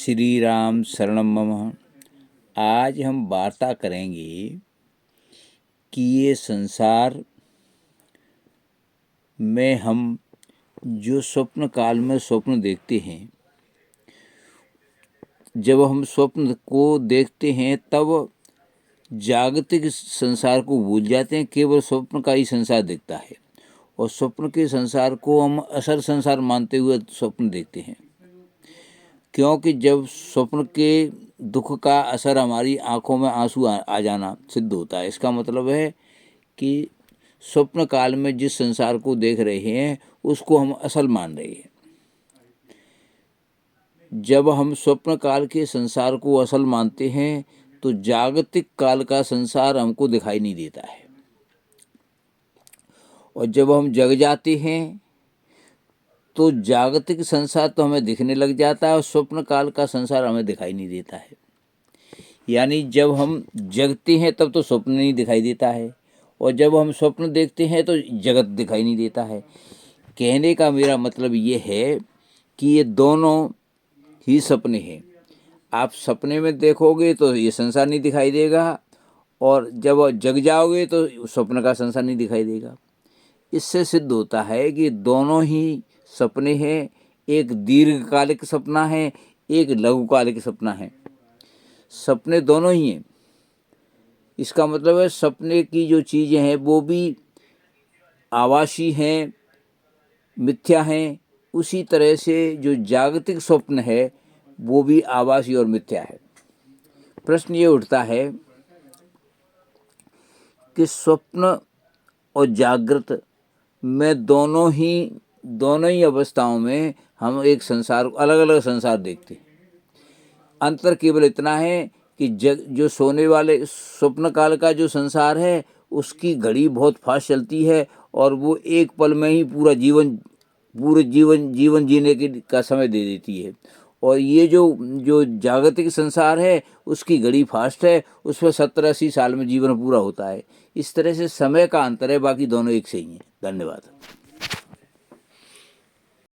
श्री राम शरणम मम। आज हम वार्ता करेंगे कि ये संसार में हम जो स्वप्न काल में स्वप्न देखते हैं, जब हम स्वप्न को देखते हैं तब जागतिक संसार को भूल जाते हैं, केवल स्वप्न का ही संसार दिखता है और स्वप्न के संसार को हम असल संसार मानते हुए स्वप्न देखते हैं। क्योंकि जब स्वप्न के दुख का असर हमारी आंखों में आंसू आ जाना सिद्ध होता है, इसका मतलब है कि स्वप्न काल में जिस संसार को देख रहे हैं उसको हम असल मान रहे हैं। जब हम स्वप्न काल के संसार को असल मानते हैं तो जागतिक काल का संसार हमको दिखाई नहीं देता है, और जब हम जग जाते हैं तो जागतिक संसार तो हमें दिखने लग जाता है और स्वप्न काल का संसार हमें दिखाई नहीं देता है। यानी जब हम जगते हैं तब तो स्वप्न नहीं दिखाई देता है, और जब हम स्वप्न देखते हैं तो जगत दिखाई नहीं देता है। कहने का मेरा मतलब ये है कि ये दोनों ही सपने हैं। आप सपने में देखोगे तो ये संसार नहीं दिखाई देगा, और जब जग जाओगे तो स्वप्न का संसार नहीं दिखाई देगा। इससे सिद्ध होता है कि दोनों ही सपने हैं। एक दीर्घकालिक सपना है, एक लघुकालिक सपना है। सपने दोनों ही हैं। इसका मतलब है सपने की जो चीज़ें हैं वो भी आभासी हैं, मिथ्या हैं। उसी तरह से जो जागतिक स्वप्न है वो भी आभासी और मिथ्या है। प्रश्न ये उठता है कि स्वप्न और जागृत में दोनों ही अवस्थाओं में हम एक संसार, अलग अलग संसार देखते हैं। अंतर केवल इतना है कि जो सोने वाले स्वप्न काल का जो संसार है उसकी घड़ी बहुत फास्ट चलती है और वो एक पल में ही पूरे जीवन जीने का समय दे देती है। और ये जो जागतिक संसार है उसकी घड़ी फास्ट है, उस पर 70-80 साल में जीवन पूरा होता है। इस तरह से समय का अंतर है, बाकी दोनों एक से ही हैं। धन्यवाद।